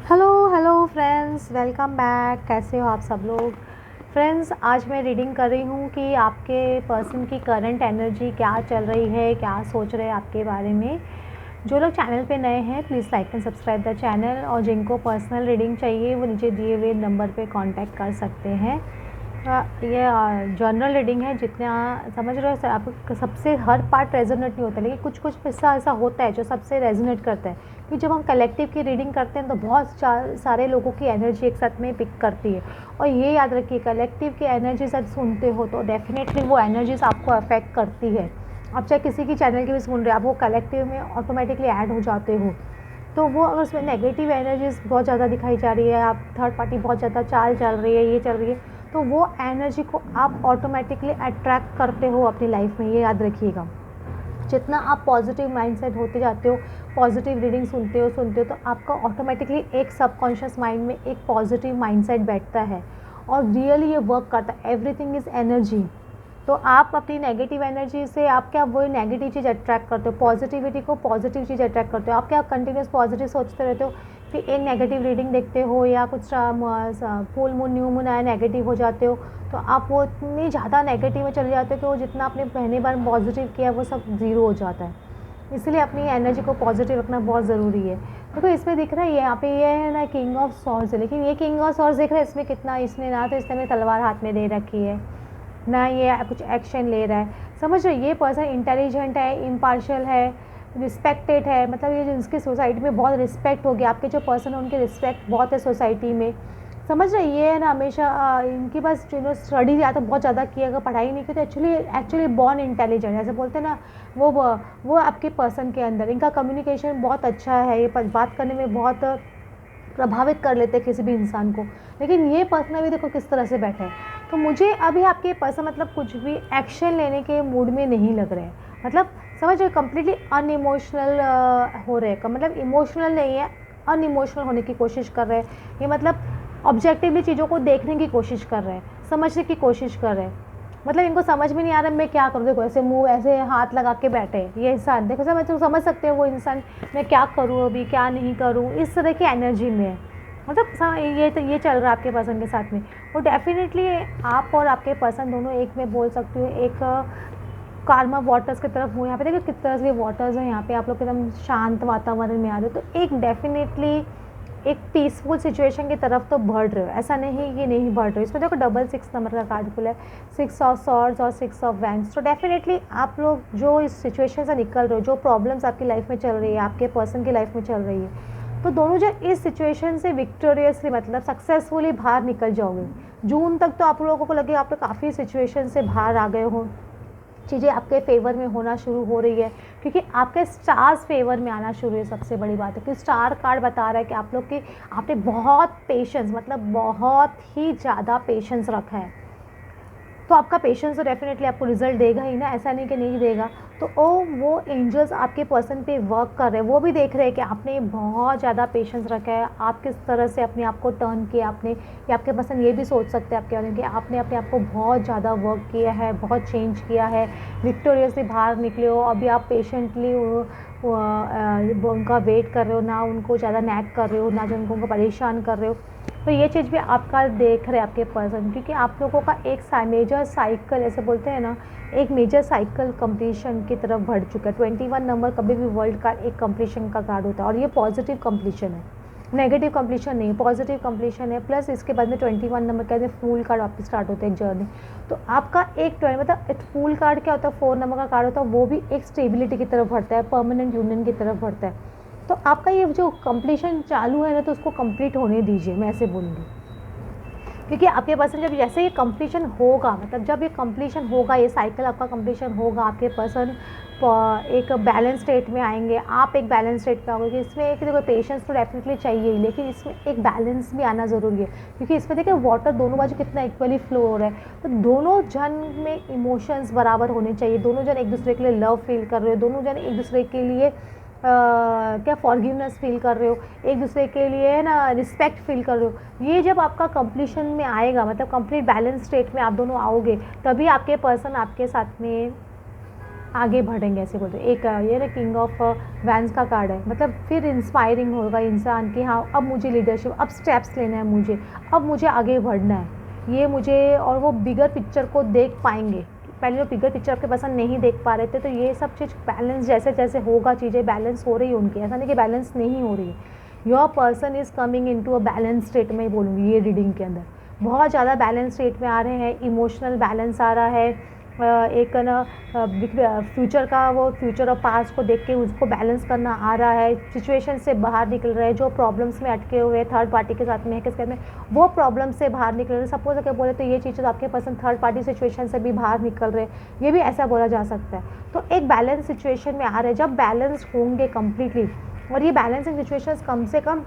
Hello hello friends, welcome back. कैसे हो आप सब लोग? फ्रेंड्स, आज मैं रीडिंग कर रही हूँ कि आपके पर्सन की करंट एनर्जी क्या चल रही है, क्या सोच रहे हैं आपके बारे में। जो लोग चैनल पे नए हैं please like and subscribe the channel, और जिनको पर्सनल रीडिंग चाहिए वो नीचे दिए हुए नंबर पे कांटेक्ट कर सकते हैं। ये जनरल रीडिंग है, जितना समझ रहे हो। आप सबसे हर पार्ट रेजोनेट नहीं होता, लेकिन कुछ कुछ हिस्सा ऐसा होता है जो सबसे रेजोनेट करता है। कि जब हम कलेक्टिव की रीडिंग करते हैं तो बहुत सारे लोगों की एनर्जी एक साथ में पिक करती है। और ये याद रखिए, कलेक्टिव की एनर्जी जब सुनते हो तो डेफिनेटली वो एनर्जीज आपको अफेक्ट करती है। आप चाहे किसी की चैनल की भी सुन रहे हो, आप वो कलेक्टिव में ऑटोमेटिकली ऐड हो जाते हो। तो वो अगर उसमें नेगेटिव एनर्जीज बहुत ज़्यादा दिखाई जा रही है, आप थर्ड पार्टी बहुत ज़्यादा चाल चल रही है, ये चल रही है, तो वो एनर्जी को आप ऑटोमेटिकली अट्रैक्ट करते हो अपनी लाइफ में। ये याद रखिएगा। जितना आप पॉजिटिव माइंडसेट होते जाते हो, पॉजिटिव रीडिंग सुनते हो तो आपका ऑटोमेटिकली एक सबकॉन्शियस माइंड में एक पॉजिटिव माइंडसेट बैठता है और रियली ये वर्क करता है। Everything is energy. तो आप अपनी नेगेटिव एनर्जी से आप क्या वो नेगेटिव चीज़ अट्रैक्ट करते हो, पॉजिटिविटी को पॉजिटिव चीज़ अट्रैक्ट करते हो। आप क्या कंटिन्यूस पॉजिटिव सोचते रहते हो, फिर एक नेगेटिव रीडिंग देखते हो या कुछ फुल मून न्यू मून आया नेगेटिव हो जाते हो, तो आप वो इतनी ज़्यादा नेगेटिव में चले जाते हो कि वो जितना आपने पहली बार पॉजिटिव किया वो सब ज़ीरो हो जाता है। इसलिए अपनी एनर्जी को पॉजिटिव रखना बहुत ज़रूरी है। देखो इसमें दिख रहा है यहाँ पे ये है ना किंग ऑफ सॉर्ड्स है, लेकिन ये किंग ऑफ सॉर्ड्स दिख रहा है, इसमें कितना इसने ना तो इसने तलवार हाथ में दे रखी है ना ये कुछ एक्शन ले रहा है। समझ रहे, ये पर्सन इंटेलिजेंट है, इम्पार्शियल है, रिस्पेक्टेड है। मतलब ये जिसकी सोसाइटी में बहुत रिस्पेक्ट होगी, आपके जो पर्सन है उनकी रिस्पेक्ट बहुत है सोसाइटी में। समझ रहे, ये है ना हमेशा इनके पास स्टडी या तो बहुत ज़्यादा की, अगर पढ़ाई नहीं की तो एक्चुअली बॉर्न इंटेलिजेंट ऐसे बोलते हैं ना। वो आपके पर्सन के अंदर इनका कम्युनिकेशन बहुत अच्छा है, ये बात करने में बहुत प्रभावित कर लेते हैं किसी भी इंसान को। लेकिन ये पर्सन अभी देखो किस तरह से बैठे हैं। तो मुझे अभी आपके पर्सन मतलब कुछ भी एक्शन लेने के मूड में नहीं लग रहे हैं। मतलब समझ रहे, कम्प्लीटली अनइमोशनल हो रहे हैं। मतलब इमोशनल नहीं है, अनइमोशनल होने की कोशिश कर रहे हैं। ये मतलब ऑब्जेक्टिवली चीज़ों को देखने की कोशिश कर रहे हैं, समझने की कोशिश कर रहे हैं। मतलब इनको समझ में नहीं आ रहा मैं क्या करूँ। देखो ऐसे मुंह ऐसे हाथ लगा के बैठे ये इंसान, देखो समझ सकते हो वो इंसान मैं क्या करूँ अभी क्या नहीं करूँ, इस तरह की एनर्जी में है। मतलब ये चल रहा है आपके पर्सन के साथ में। वो डेफिनेटली आप और आपके पर्सन दोनों एक में बोल सकते हो, एक कार्मा वाटर्स की तरफ हो। यहाँ पे देखो किस तरह के वाटर्स हैं, यहाँ पे आप लोग एकदम शांत वातावरण में आ रहे हो, तो एक डेफिनेटली एक पीसफुल सिचुएशन की तरफ तो बढ़ रहे हो। ऐसा नहीं कि नहीं बढ़ रहे हो। इसमें देखो डबल 6 नंबर का कार्ड खुला है, 6 ऑफ सॉर्ड्स और 6 ऑफ वैंड्स। तो डेफिनेटली आप लोग जो इस सिचुएशन से निकल रहे हो, जो प्रॉब्लम्स आपकी लाइफ में चल रही है, आपके पर्सन की लाइफ में चल रही है, तो दोनों जन इस सिचुएशन से विक्टोरियसली मतलब सक्सेसफुली बाहर निकल जाओगे। जून तक तो आप लोगों को लगे आप लोग काफ़ी सिचुएशन से बाहर आ गए हो, चीज़ें आपके फेवर में होना शुरू हो रही है, क्योंकि आपके स्टार्स फेवर में आना शुरू है। सबसे बड़ी बात है कि स्टार कार्ड बता रहा है कि आप लोग की आपने बहुत पेशेंस, मतलब बहुत ही ज़्यादा पेशेंस रखा है। तो आपका पेशेंस तो डेफिनेटली आपको रिजल्ट देगा ही ना, ऐसा नहीं कि नहीं देगा। तो वो एंजल्स आपके पर्सन पे वर्क कर रहे हैं, वो भी देख रहे हैं कि आपने बहुत ज़्यादा पेशेंस रखा है, आप किस तरह से अपने आप को टर्न किया आपने। या आपके पर्सन ये भी सोच सकते हैं आपके बारे में कि आपने अपने आप को बहुत ज़्यादा वर्क किया है, बहुत चेंज किया है, विक्टोरियसली बाहर निकले हो। अभी आप पेशेंटली उनका वेट कर रहे हो, ना उनको ज़्यादा नैग कर रहे हो, ना जो उनको परेशान कर रहे हो। तो ये चीज़ भी आपका देख रहे हैं आपके पर्सन, क्योंकि आप लोगों का एक मेजर साइकिल ऐसे बोलते हैं ना, एक मेजर साइकिल कंप्लीशन की तरफ बढ़ चुका है। 21 नंबर कभी भी वर्ल्ड का एक कंप्लीशन का कार्ड होता है, और ये पॉजिटिव कंप्लीशन है, नेगेटिव कंप्लीशन नहीं, पॉजिटिव कंप्लीशन है। प्लस इसके बाद में 21 नंबर कहते हैं फूल कार्ड वापस स्टार्ट होता है एक जर्नी। तो आपका एक मतलब एक फूल कार्ड क्या होता है, 4 नंबर का कार्ड होता है, वो भी एक स्टेबिलिटी की तरफ बढ़ता है, परमानेंट यूनियन की तरफ बढ़ता है। तो आपका ये जो कंप्लीशन चालू है ना, तो उसको कंप्लीट होने दीजिए, मैं ऐसे बोलूँगी। क्योंकि आपके पर्सन जब जैसे ये कंप्लीशन होगा, मतलब जब ये कंप्लीशन होगा, ये साइकिल आपका कंप्लीशन होगा, आपके पर्सन एक बैलेंस स्टेट में आएंगे, आप एक बैलेंस स्टेट में आओगे। इसमें एक देखो पेशेंस तो डेफिनेटली चाहिए ही, लेकिन इसमें एक बैलेंस भी आना ज़रूरी है। क्योंकि इसमें देखिए वाटर दोनों बाजू कितना इक्वली फ्लो हो रहा है, तो दोनों जन में इमोशंस बराबर होने चाहिए। दोनों जन एक दूसरे के लिए लव फील कर रहे हो, दोनों जन एक दूसरे के लिए क्या फॉरगिवनेस फील कर रहे हो, एक दूसरे के लिए ना रिस्पेक्ट फील कर रहे हो। ये जब आपका कंप्लीशन में आएगा, मतलब कंप्लीट बैलेंस स्टेट में आप दोनों आओगे, तभी आपके पर्सन आपके साथ में आगे बढ़ेंगे, ऐसे बोलते हैं। एक ये ना किंग ऑफ वैंस का कार्ड है, मतलब फिर इंस्पायरिंग होगा इंसान कि हाँ अब मुझे लीडरशिप, अब स्टेप्स लेना है मुझे, अब मुझे आगे बढ़ना है, ये मुझे, और वो बिगर पिक्चर को देख पाएंगे। पहले जो बिगर पिक्चर आपके पसंद नहीं देख पा रहे थे, तो ये सब चीज़ बैलेंस जैसे जैसे होगा, चीज़ें बैलेंस हो रही है उनकी, ऐसा नहीं कि बैलेंस नहीं हो रही है। Your person is coming into a balance state में बोलूँगी ये रीडिंग के अंदर, बहुत ज़्यादा बैलेंस स्टेट में आ रहे हैं, इमोशनल बैलेंस आ रहा है, एक ना फ्यूचर का, वो फ्यूचर और पास्ट को देख के उसको बैलेंस करना आ रहा है, सिचुएशन से बाहर निकल रहे हैं, जो प्रॉब्लम्स में अटके हुए हैं थर्ड पार्टी के साथ में है, किसके में वो प्रॉब्लम से बाहर निकल रहे हैं। सपोज अगर बोले तो ये चीज़ें तो आपके पसंद थर्ड पार्टी सिचुएशन से भी बाहर निकल रहे हैं, ये भी ऐसा बोला जा सकता है। तो एक बैलेंस सिचुएशन में आ रहे हैं, जब बैलेंस होंगे कम्प्लीटली, और ये बैलेंसिंग सिचुएशंस कम से कम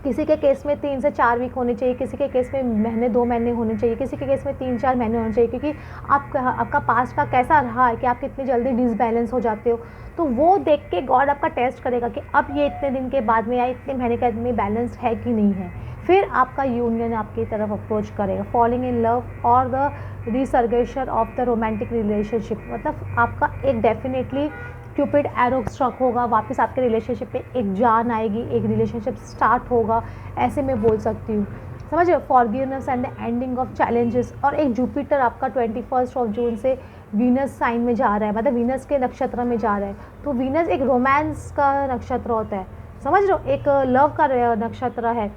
किसी के केस में 3 से 4 वीक होने चाहिए, किसी के केस में महीने 2 महीने होने चाहिए, किसी के केस में 3-4 महीने होने चाहिए, क्योंकि आपका पास्ट का कैसा रहा है कि आप कितनी जल्दी डिसबैलेंस हो जाते हो, तो वो देख के गॉड आपका टेस्ट करेगा कि अब ये इतने दिन के बाद में या इतने महीने के बाद में बैलेंस्ड है कि नहीं है। फिर आपका यूनियन आपकी तरफ अप्रोच करेगा, फॉलिंग इन लव और the resurgence of the romantic relationship, मतलब आपका एक डेफिनेटली क्यूपिड एरो स्ट्रक होगा, वापस आपके रिलेशनशिप पे एक जान आएगी, एक रिलेशनशिप स्टार्ट होगा, ऐसे मैं बोल सकती हूँ। समझ रहे, forgiveness and the ending of challenges. और एक जुपिटर आपका 21 जून से वीनस साइन में जा रहा है, मतलब वीनस के नक्षत्र में जा रहा है, तो वीनस एक रोमांस का नक्षत्र होता है, समझ लो, एक लव का नक्षत्र है,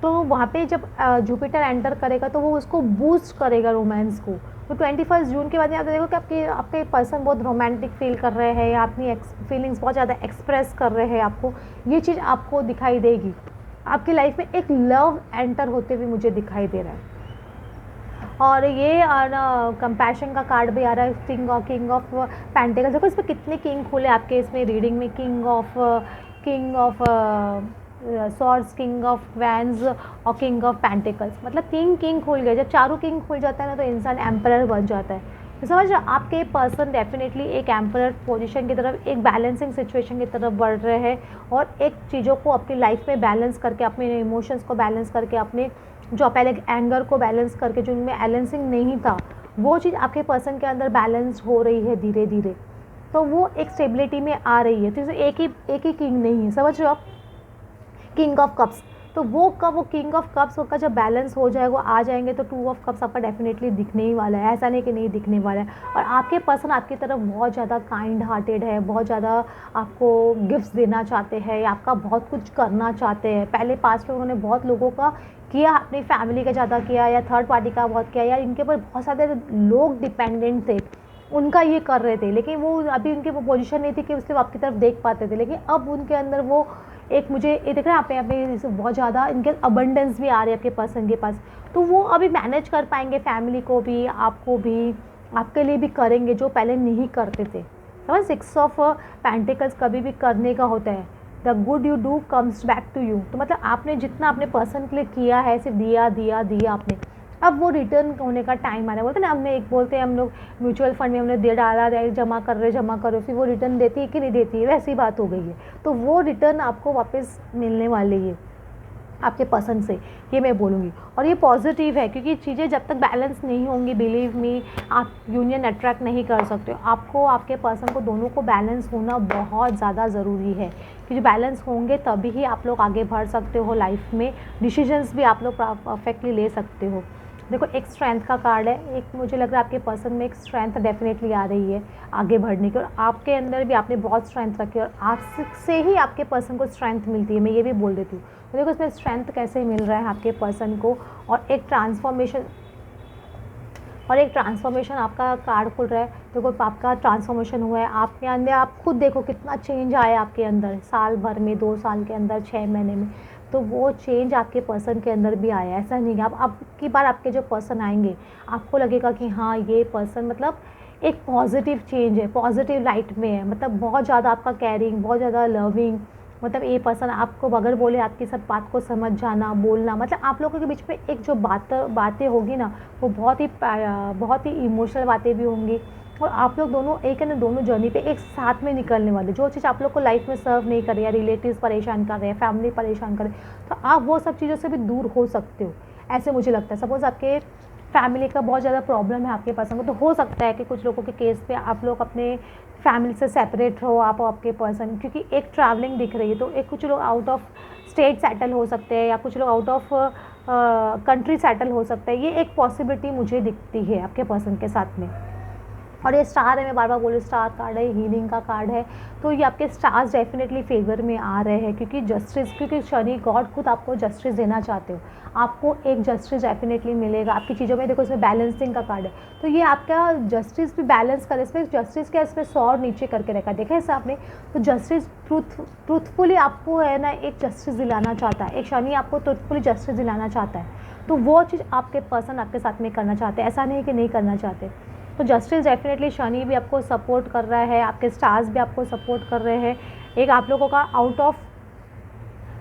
तो वहाँ पे जब जुपिटर एंटर करेगा तो वो उसको बूस्ट करेगा रोमांस को। तो 21 जून के बाद में आप देखो कि आपके पर्सन बहुत रोमांटिक फील कर रहे हैं, या अपनी फीलिंग्स बहुत ज़्यादा एक्सप्रेस कर रहे हैं आपको, ये चीज़ आपको दिखाई देगी। आपकी लाइफ में एक लव एंटर होते हुए मुझे दिखाई दे रहा है। और ये कंपैशन का कार्ड भी आ रहा है, किंग ऑफ पेंटिकल्स। देखो इसमें कितने किंग खुले आपके इसमें रीडिंग में, king of swords, king of vents और किंग ऑफ पेंटिकल्स, मतलब 3 किंग खुल गए। जब चारों किंग खुल जाता है ना, तो इंसान एम्परर बन जाता है। तो समझ रहे, आपके पर्सन डेफिनेटली एक एम्परर पोजीशन की तरफ, एक बैलेंसिंग सिचुएशन की तरफ बढ़ रहे हैं, और एक चीज़ों को अपनी लाइफ में बैलेंस करके, अपने इमोशंस को बैलेंस करके, अपने जो पहले एंगर को बैलेंस करके, जो उनमें बैलेंसिंग नहीं था, वो चीज़ आपके पर्सन के अंदर बैलेंस हो रही है धीरे धीरे, तो वो एक स्टेबिलिटी में आ रही है। तो एक ही किंग नहीं है, समझ रहे हो आप, किंग ऑफ कप्स। तो वो किंग ऑफ कप्स का जब बैलेंस हो जाएगा, वो आ जाएंगे, तो 2 ऑफ कप्स आपका डेफिनेटली दिखने ही वाला है, ऐसा नहीं कि नहीं दिखने वाला है। और आपके पर्सन आपकी तरफ बहुत ज़्यादा काइंड हार्टेड है, बहुत ज़्यादा आपको गिफ्ट्स देना चाहते हैं, या आपका बहुत कुछ करना चाहते हैं। पहले पास्ट में उन्होंने बहुत लोगों का किया, अपनी फैमिली का ज़्यादा किया, या थर्ड पार्टी का बहुत किया, या इनके ऊपर बहुत सारे लोग डिपेंडेंट थे, उनका ये कर रहे थे, लेकिन वो अभी उनकी वो पोजीशन नहीं थी कि उससे आपकी तरफ देख पाते थे। लेकिन अब उनके अंदर वो एक, मुझे ये देख रहे हैं यहाँ पे बहुत ज़्यादा इनके अबंडेंस भी आ रही है आपके पर्सन के पास, तो वो अभी मैनेज कर पाएंगे फैमिली को भी, आपको भी, आपके लिए भी करेंगे जो पहले नहीं करते थे। समझ, 6 ऑफ पेंटिकल्स कभी भी करने का होता है, the good you do comes back to you. तो मतलब आपने जितना अपने पर्सन के लिए किया है, सिर्फ दिया दिया दिया आपने, अब वो रिटर्न होने का टाइम आ रहा है। बोलते ना, हमने एक बोलते हैं हम लोग म्यूचुअल फंड में हमने दे डाला, जमा कर रहे, फिर वो रिटर्न देती है कि नहीं देती है, वैसी बात हो गई है। तो वो रिटर्न आपको वापस मिलने वाली है आपके पसंद से, ये मैं बोलूँगी। और ये पॉजिटिव है, क्योंकि चीज़ें जब तक बैलेंस नहीं होंगी, बिलीव मी, आप यूनियन अट्रैक्ट नहीं कर सकते हो। आपको, आपके पर्सन को, दोनों को बैलेंस होना बहुत ज़्यादा ज़रूरी है, क्योंकि बैलेंस होंगे तभी ही आप लोग आगे बढ़ सकते हो लाइफ में, डिसीजंस भी आप लोग परफेक्टली ले सकते हो। देखो एक स्ट्रेंथ का कार्ड है, एक मुझे लग रहा है आपके पर्सन में एक स्ट्रेंथ डेफिनेटली आ रही है आगे बढ़ने की, और आपके अंदर भी आपने बहुत स्ट्रेंथ रखी है, और आपसे ही आपके पर्सन को स्ट्रेंथ मिलती है, मैं ये भी बोल देती हूँ। तो देखो इसमें स्ट्रेंथ कैसे मिल रहा है आपके पर्सन को, और एक ट्रांसफॉर्मेशन आपका कार्ड खुल रहा है। देखो आपका ट्रांसफॉर्मेशन हुआ है, आपके अंदर आप खुद देखो कितना चेंज आया आपके अंदर, साल भर में, 2 साल के अंदर, 6 महीने में, तो वो चेंज आपके पर्सन के अंदर भी आया। ऐसा नहीं है, अब की बार आपके जो पर्सन आएंगे आपको लगेगा कि हाँ ये पर्सन मतलब एक पॉजिटिव चेंज है, पॉजिटिव लाइट में है, मतलब बहुत ज़्यादा आपका केयरिंग, बहुत ज़्यादा लविंग, मतलब ये पर्सन आपको अगर बोले आपकी सब बात को समझ जाना, बोलना, मतलब आप लोगों के बीच में एक जो बातें होगी ना, वो बहुत ही इमोशनल बातें भी होंगी, और आप लोग दोनों एक है ना, दोनों जर्नी पे एक साथ में निकलने वाले। जो चीज़ आप लोग को लाइफ में सर्व नहीं कर रही है, रिलेटिव्स परेशान कर रहे हैं, फैमिली परेशान कर रहे हैं, तो आप वो सब चीज़ों से भी दूर हो सकते हो, ऐसे मुझे लगता है। सपोज़ आपके फैमिली का बहुत ज़्यादा प्रॉब्लम है आपके पर्सन को, तो हो सकता है कि कुछ लोगों के केस पे आप लोग अपने फैमिली से सेपरेट हो, आप और आपके पर्सन, क्योंकि एक ट्रैवलिंग दिख रही है, तो एक कुछ लोग आउट ऑफ स्टेट सेटल हो सकते हैं या कुछ लोग आउट ऑफ कंट्री सेटल हो सकते हैं। ये एक पॉसिबिलिटी मुझे दिखती है आपके पर्सन के साथ में। और ये स्टार है, मैं बार बार बोलूँ स्टार कार्ड है, हीलिंग का कार्ड है, तो ये आपके स्टार्स डेफिनेटली फेवर में आ रहे हैं, क्योंकि जस्टिस, क्योंकि शनि गॉड खुद आपको जस्टिस देना चाहते हो, आपको एक जस्टिस डेफिनेटली मिलेगा आपकी चीज़ों में। देखो इसमें बैलेंसिंग का कार्ड है, तो ये आपका जस्टिस भी बैलेंस करे, इसमें जस्टिस क्या, इसमें 100 नीचे करके रखा है, देखा है आपने। तो जस्टिस ट्रूथफुली आपको है ना एक जस्टिस दिलाना चाहता है, एक शनि आपको ट्रूथफुली जस्टिस दिलाना चाहता है, तो वो चीज़ आपके पर्सन आपके साथ में करना चाहते हैं, ऐसा नहीं कि नहीं करना चाहते। तो जस्टिस डेफिनेटली शनि भी आपको सपोर्ट कर रहा है, आपके स्टार्स भी आपको सपोर्ट कर रहे हैं। एक आप लोगों का out of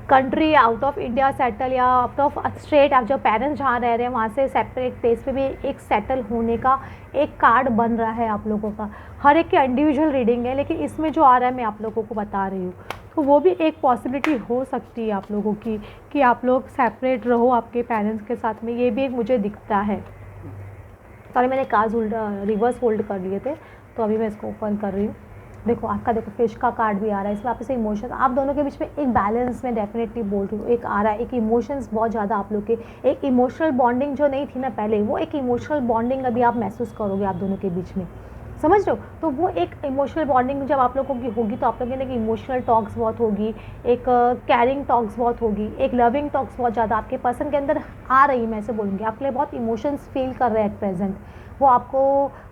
country, out of India settle या आउट ऑफ स्टेट, आप जो पेरेंट्स जहाँ रह रहे हैं वहाँ से सेपरेट प्लेस पे भी एक सेटल होने का एक कार्ड बन रहा है आप लोगों का। हर एक की इंडिविजुअल रीडिंग है, लेकिन इसमें जो आ रहा है मैं आप लोगों को बता रही हूँ, तो वो भी एक पॉसिबिलिटी हो सकती है आप लोगों की कि आप लोग सेपरेट रहो आपके पेरेंट्स के साथ में, ये भी एक मुझे दिखता है। सॉरी, मैंने कार्ड्स रिवर्स होल्ड कर लिए थे, तो अभी मैं इसको ओपन कर रही हूँ। देखो आपका, देखो फिश का कार्ड भी आ रहा है, इसमें आपसे इमोशन, आप दोनों के बीच में एक बैलेंस में डेफिनेटली बोल रही हूँ, एक आ रहा है, एक इमोशंस बहुत ज़्यादा आप लोग के, एक इमोशनल बॉन्डिंग जो नहीं थी ना पहले, वो एक इमोशनल बॉन्डिंग अभी आप महसूस करोगे आप दोनों के बीच में, समझ रहे हो। तो वो एक इमोशनल बॉन्डिंग जब आप लोगों की होगी, तो आप लोगों की इमोशनल टॉक्स बहुत होगी, एक कैरिंग टॉक्स बहुत होगी, एक लविंग टॉक्स बहुत ज़्यादा आपके पर्सन के अंदर आ रही है, मैं ऐसे बोलूँगी। आपके लिए बहुत इमोशंस फील कर रहे हैं एट प्रेजेंट, वो आपको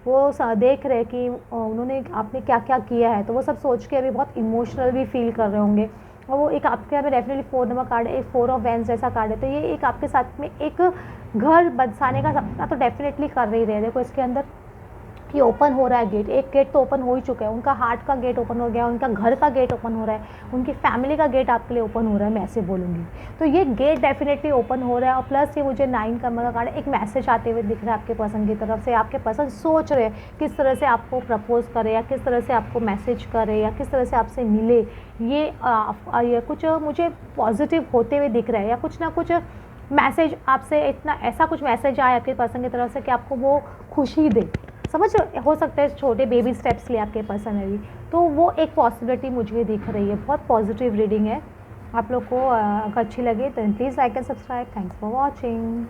वो देख रहे हैं कि उन्होंने आपने क्या क्या किया है, तो वो सब सोच के अभी बहुत इमोशनल भी फील कर रहे होंगे। और वो एक आपके यहाँ पे डेफिनेटली 4 नंबर कार्ड है, एक 4 ऑफ वैंस जैसा कार्ड है, तो ये एक आपके साथ में एक घर बसाने का सपना तो डेफिनेटली कर रही रहे। देखो इसके अंदर कि ओपन हो रहा है गेट, एक गेट तो ओपन हो ही चुका है, उनका हार्ट का गेट ओपन हो गया, उनका घर का गेट ओपन हो रहा है, उनकी फैमिली का गेट आपके लिए ओपन हो रहा है, मैं ऐसे बोलूँगी। तो ये गेट डेफिनेटली ओपन हो रहा है। और प्लस ये मुझे 9 नंबर का कार्ड है, एक मैसेज आते हुए दिख रहा है आपके पर्सन की तरफ से, आपके पर्सन सोच रहे हैं किस तरह से आपको प्रपोज करे या किस तरह से आपको मैसेज करे या किस तरह से आपसे मिले। ये कुछ मुझे पॉजिटिव होते हुए दिख रहा है, या कुछ ना कुछ मैसेज आपसे, इतना ऐसा कुछ मैसेज आए आपके पर्सन की तरफ से कि आपको वो खुशी दे, समझ रहे हो सकता है छोटे बेबी स्टेप्स ले आपके पर्सन है भी, तो वो एक पॉसिबिलिटी मुझे दिख रही है। बहुत पॉजिटिव रीडिंग है। आप लोग को अगर अच्छी लगे तो please like and subscribe. Thanks for watching.